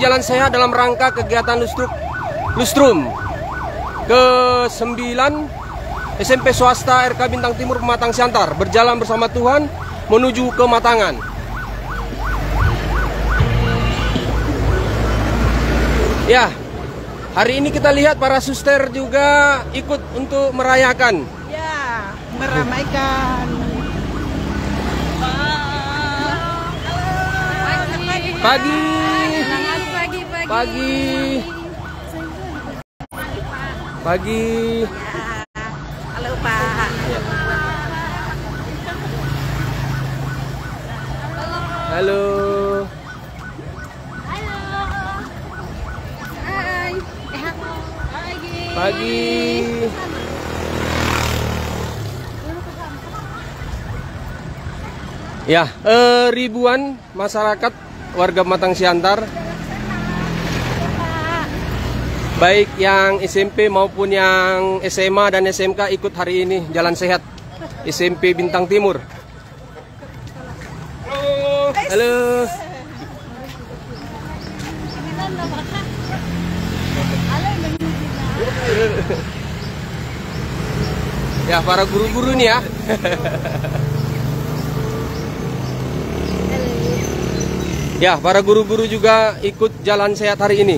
jalan sehat dalam rangka kegiatan Lustrum ke-9 SMP swasta RK Bintang Timur Pematang Siantar, berjalan bersama Tuhan menuju kematangan. Ya, hari ini kita lihat para suster juga ikut untuk merayakan. Ya, meramaikan. Pagi. Halo Pak. Halo. Hai. Pagi. Ya, ribuan masyarakat warga Pematang Siantar, baik yang SMP maupun yang SMA dan SMK ikut hari ini jalan sehat SMP Bintang Timur. Halo. Ya, para guru-guru nih ya. Ya, para guru-guru juga ikut jalan sehat hari ini.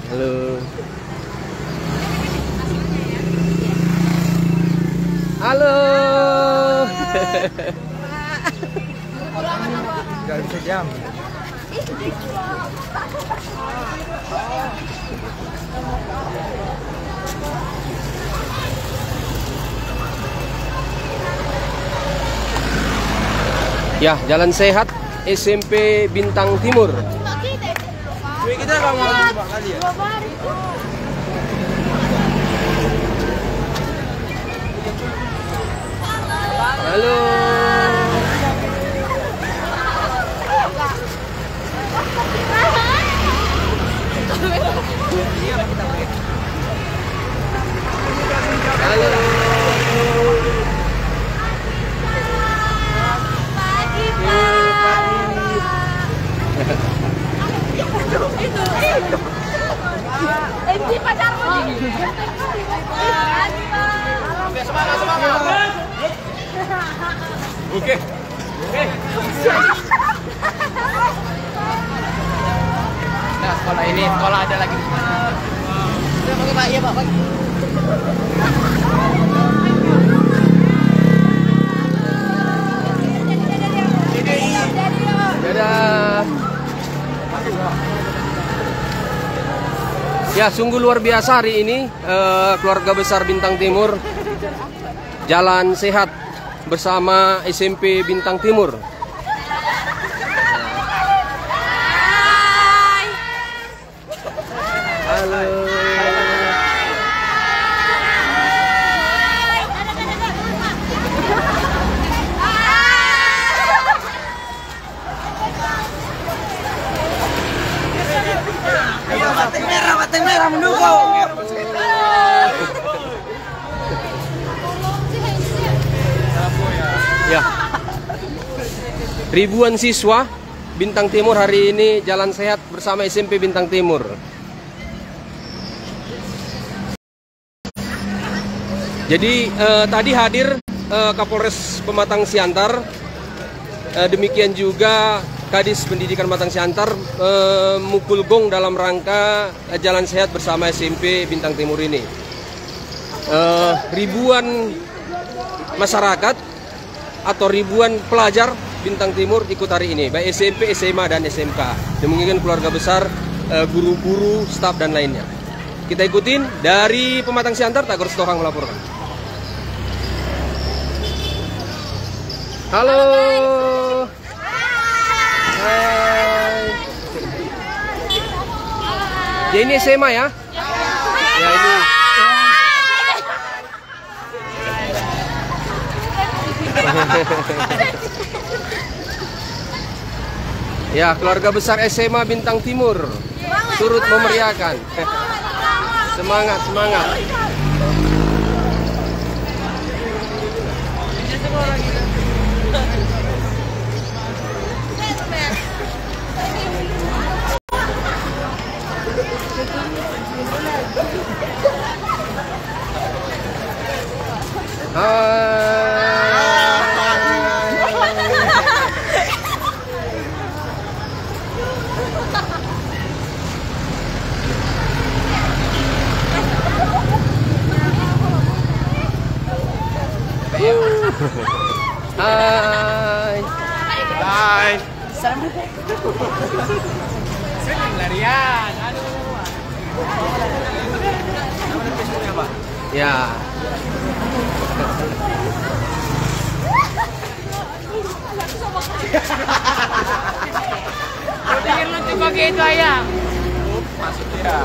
Halo. Halo. Gak bisa jam. Ya, jalan sehat SMP Bintang Timur. Kita bangun dua kali ya. Halo. Halo. Pagi, Pak. Itu pacarmu. Semangat, semangat. Oke. Nah, sekolah ini, sekolah ada lagi di sana. Udah, pakai Pak, iya Pak. Dadah. Ya, sungguh luar biasa hari ini keluarga besar Bintang Timur jalan sehat bersama SMP Bintang Timur. Halo. Batik merah mendukung. Ya. Ribuan siswa Bintang Timur hari ini jalan sehat bersama SMP Bintang Timur. Jadi tadi hadir Kapolres Pematang Siantar, demikian juga Kadis Pendidikan Pematang Siantar mukul gong dalam rangka jalan sehat bersama SMP Bintang Timur ini. Ribuan masyarakat atau ribuan pelajar Bintang Timur ikut hari ini, baik SMP, SMA, dan SMK. Demikian keluarga besar, guru-guru, staf, dan lainnya. Kita ikutin dari Pematang Siantar, Tagor Setohang melaporkan. Halo. Hai. Ya, ini SMA ya? Ya, ini. Ya, keluarga besar SMA Bintang Timur turut memeriahkan. Semangat, semangat. Hai. Hai. Sini larian. Aduh. Nama Facebooknya apa? Ya. Kau pikir lucu kok gitu ayah? Masuk dia.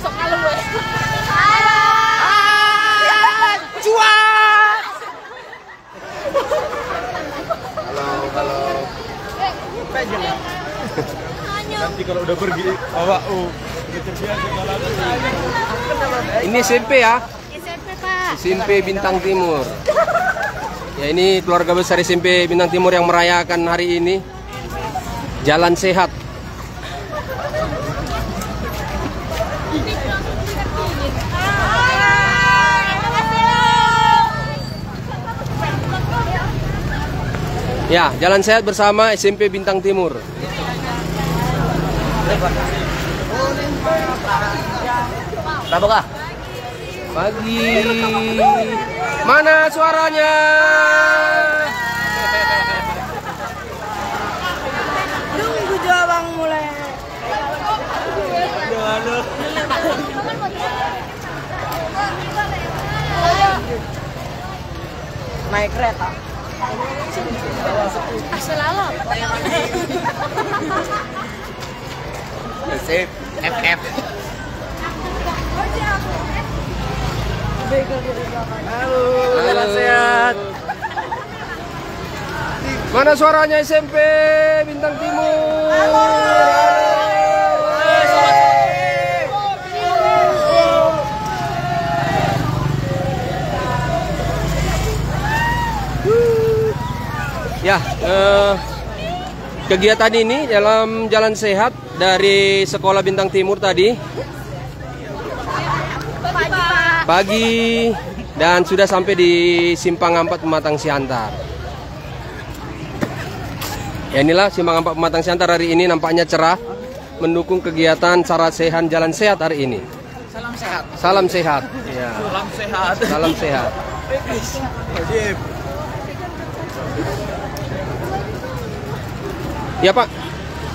Sok kalau gue. Cuat. Halo. Nanti kalau udah pergi bawa terbiasa jalan. Ini SMP ya? SMP, Pak. SMP Bintang Timur. Ya, ini keluarga besar SMP Bintang Timur yang merayakan hari ini Jalan Sehat. Ya, Jalan Sehat bersama SMP Bintang Timur. Berapa kah? Pagi. Mana suaranya? Tunggu Bang mulai. Naik kereta. Selalu. Sip. FF. Halo, Jalan Sehat. Mana suaranya SMP Bintang Timur? Ya, kegiatan ini dalam Jalan Sehat dari Sekolah Bintang Timur tadi pagi dan sudah sampai di Simpang 4 Pematang Siantar. Ya, inilah Simpang 4 Pematang Siantar hari ini nampaknya cerah mendukung kegiatan Sarasehan Jalan Sehat hari ini. Salam sehat. Salam sehat. Ya. Salam sehat. Salam sehat. Wajib. Ya Pak,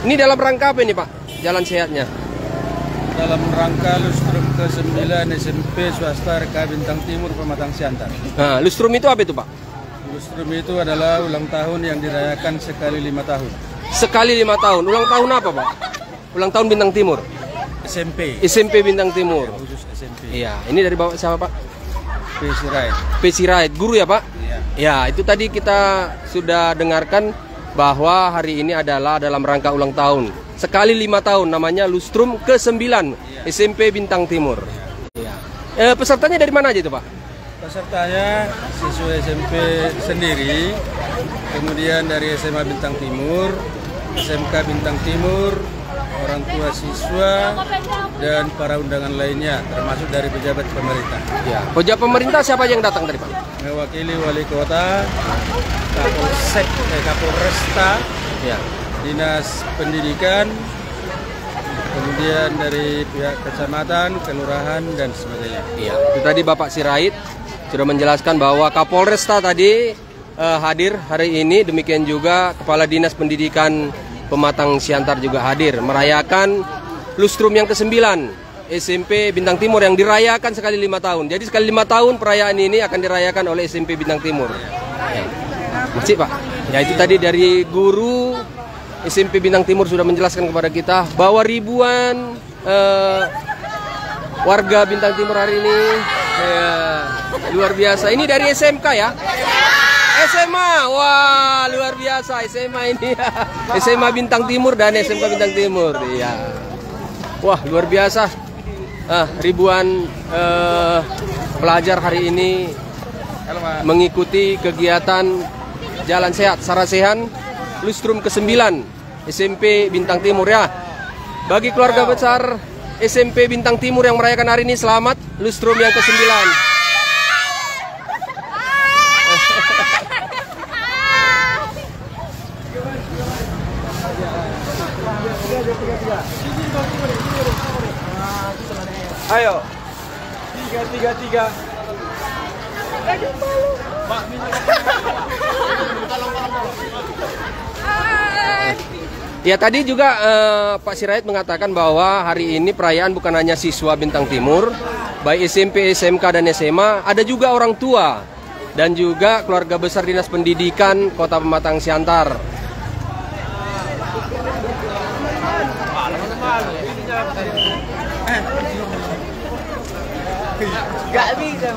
ini dalam rangka apa ini Pak, Jalan Sehatnya? Dalam rangka lustrum ke-9 SMP swasta RK Bintang Timur Pematang Siantar. Nah, lustrum itu apa itu Pak? Lustrum itu adalah ulang tahun yang dirayakan sekali 5 tahun. Sekali 5 tahun, ulang tahun apa Pak? Ulang tahun Bintang Timur? SMP. SMP Bintang Timur. Khusus SMP. Iya, ini dari Bapak siapa Pak? PC Rai. PC Right, guru ya Pak? Iya. Ya, itu tadi kita sudah dengarkan bahwa hari ini adalah dalam rangka ulang tahun. Sekali 5 tahun, namanya lustrum ke-9 SMP Bintang Timur. Iya. Pesertanya dari mana aja itu Pak? Pesertanya siswa SMP sendiri, kemudian dari SMA Bintang Timur, SMK Bintang Timur, orang tua siswa, dan para undangan lainnya, termasuk dari pejabat pemerintah. Ya. Pejabat pemerintah siapa yang datang tadi Pak? Mewakili Wali Kota, Kapolsek, Kapolresta, Ya. Dinas Pendidikan, kemudian dari pihak kecamatan, kelurahan, dan sebagainya. Iya. Itu tadi Bapak Sirait sudah menjelaskan bahwa Kapolresta tadi hadir hari ini, demikian juga Kepala Dinas Pendidikan Pematang Siantar juga hadir merayakan lustrum yang ke-9 SMP Bintang Timur yang dirayakan sekali 5 tahun. Jadi sekali 5 tahun perayaan ini akan dirayakan oleh SMP Bintang Timur. Ya. Masih Pak. Ya, itu tadi dari guru SMP Bintang Timur sudah menjelaskan kepada kita bahwa ribuan warga Bintang Timur hari ini luar biasa. Ini dari SMK ya? SMA, wah luar biasa SMA ini. SMA Bintang Timur dan SMK Bintang Timur. Iya. Wah luar biasa. ribuan pelajar hari ini mengikuti kegiatan Jalan Sehat Sarasehan Lustrum ke-9 SMP Bintang Timur ya. Bagi keluarga besar SMP Bintang Timur yang merayakan hari ini, selamat Lustrum yang ke-9. Ayo. 3. Ya, tadi juga Pak Sirait mengatakan bahwa hari ini perayaan bukan hanya siswa Bintang Timur, baik SMP, SMK, dan SMA, ada juga orang tua dan juga keluarga besar Dinas Pendidikan Kota Pematang Siantar. Gak bisa.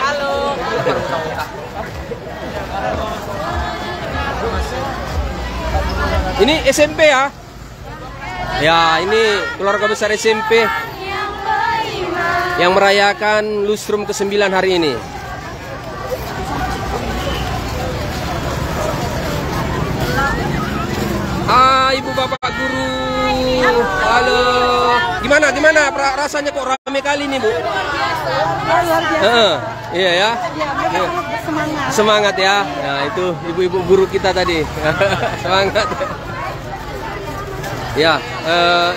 Halo. Ini SMP ya? Ya, ini keluarga besar SMP yang merayakan Lustrum ke-9 hari ini. Ibu bapak guru, halo. Gimana rasanya kok rame kali ini, Bu? Iya ya. Semangat ya. Nah, itu ibu-ibu guru kita tadi. Semangat. Ya,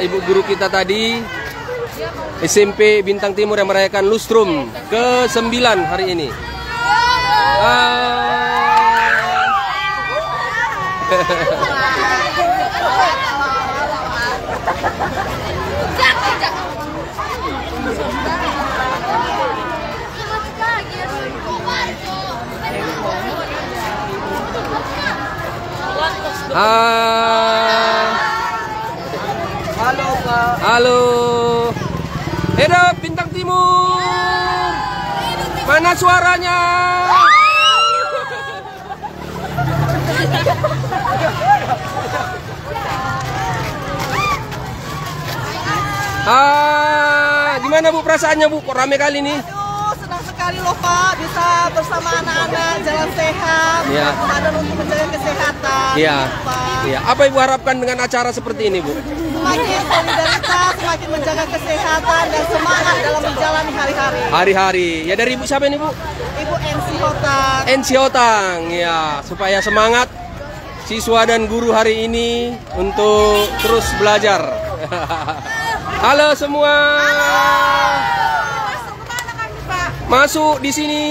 ibu guru kita tadi SMP Bintang Timur yang merayakan Lustrum ke-9 hari ini. Halo, Pak. Halo. Hidup Bintang Timur. Mana suaranya? Gimana Bu perasaannya Bu? Kok rame kali nih? Aduh, senang sekali loh Pak, bisa bersama anak-anak jalan sehat, Ya. Ramadan untuk menjaga kesehatan. Iya. Pak. Iya. Apa Ibu harapkan dengan acara seperti ini Bu? Semakin solidaritas, semakin menjaga kesehatan dan semangat dalam menjalani hari-hari. Hari-hari. Ya, dari Ibu siapa ini Bu? Ibu NC Hotang. NC Hotang. Ya, supaya semangat siswa dan guru hari ini untuk terus belajar. Halo semua. Masuk kemana kami Pak? Masuk di sini.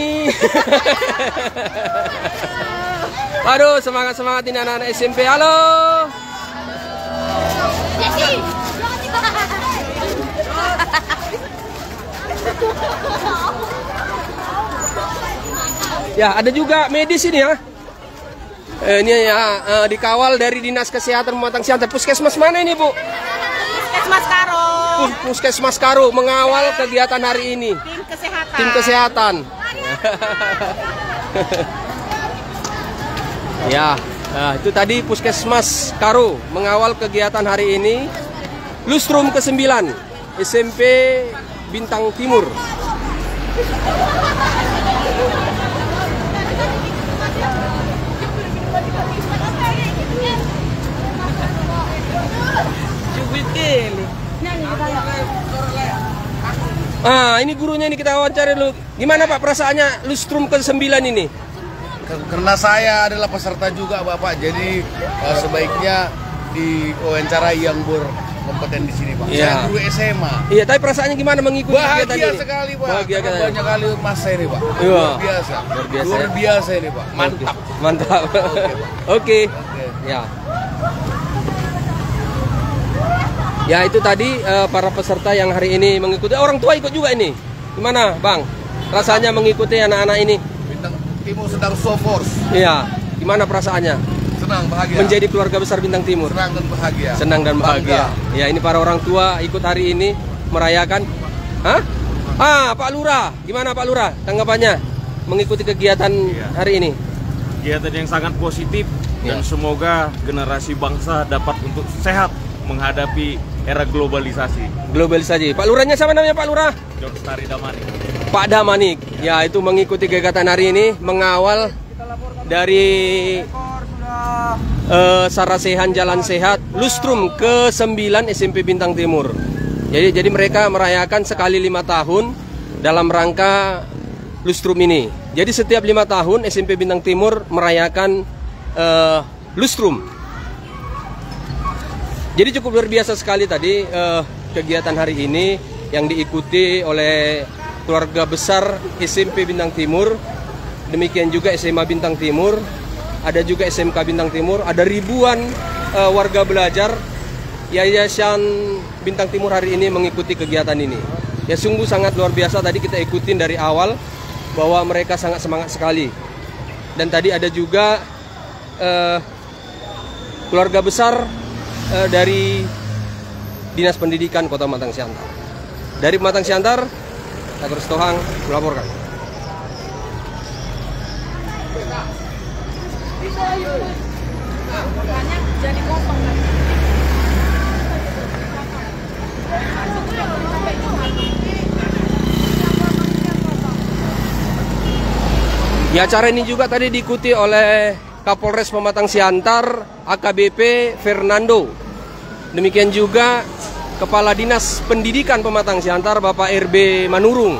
Aduh, semangat ini anak-anak SMP. Halo. Ya, ada juga medis ini ya. Ini ya dikawal dari Dinas Kesehatan Pematang Siantar. Puskesmas mana ini, Bu? Puskesmas Karo. Puskesmas Karo mengawal kegiatan hari ini. Tim kesehatan. Tim kesehatan. Ya, nah, itu tadi Puskesmas Karo mengawal kegiatan hari ini. Lustrum ke-9 SMP Bintang Timur. Ini gurunya ini kita wawancara dulu. Gimana Pak perasaannya Lustrum ke-9 ini? Karena saya adalah peserta juga Bapak, jadi sebaiknya diwawancarai yang berkompeten di sini Pak. Iya. Saya guru SMA. Iya, tapi perasaannya gimana mengikuti kegiatan Bahagia ini? sekali Pak. Bahagia Karena sekali. banyak kali masa ini Pak. Iya. Luar biasa. Luar biasa ini Pak. Mantap. Mantap. Oke. Ya. Ya, itu tadi para peserta yang hari ini mengikuti. Orang tua ikut juga ini. Gimana, Bang? Rasanya mengikuti anak-anak ini? Bintang Timur sedang so force. Iya. Gimana perasaannya? Senang, bahagia. Menjadi keluarga besar Bintang Timur. Senang dan bahagia. Senang dan bahagia. Bangga. Ya, ini para orang tua ikut hari ini merayakan. Hah? Pak Lurah. Gimana Pak Lurah tanggapannya mengikuti kegiatan hari ini? Kegiatan yang sangat positif dan semoga generasi bangsa dapat untuk sehat menghadapi era globalisasi. Globalisasi. Pak Lurahnya siapa namanya Pak Lurah? Jokstari Damanik. Pak Damanik. Ya, itu mengikuti kegiatan hari ini, mengawal dari Sarasehan Jalan Sehat Lustrum ke-9 SMP Bintang Timur. Jadi mereka merayakan sekali 5 tahun dalam rangka Lustrum ini. Jadi setiap 5 tahun SMP Bintang Timur merayakan Lustrum. Jadi cukup luar biasa sekali tadi kegiatan hari ini yang diikuti oleh keluarga besar SMP Bintang Timur. Demikian juga SMA Bintang Timur, ada juga SMK Bintang Timur, ada ribuan warga belajar Yayasan Bintang Timur hari ini mengikuti kegiatan ini. Ya sungguh sangat luar biasa, tadi kita ikutin dari awal bahwa mereka sangat semangat sekali. Dan tadi ada juga keluarga besar dari Dinas Pendidikan Kota Pematang Siantar. Dari Pematang Siantar, Dr. Stohang melaporkan. Ya, acara ini juga tadi diikuti oleh Kapolres Pematang Siantar, AKBP Fernando. Demikian juga Kepala Dinas Pendidikan Pematang Siantar, Bapak RB Manurung.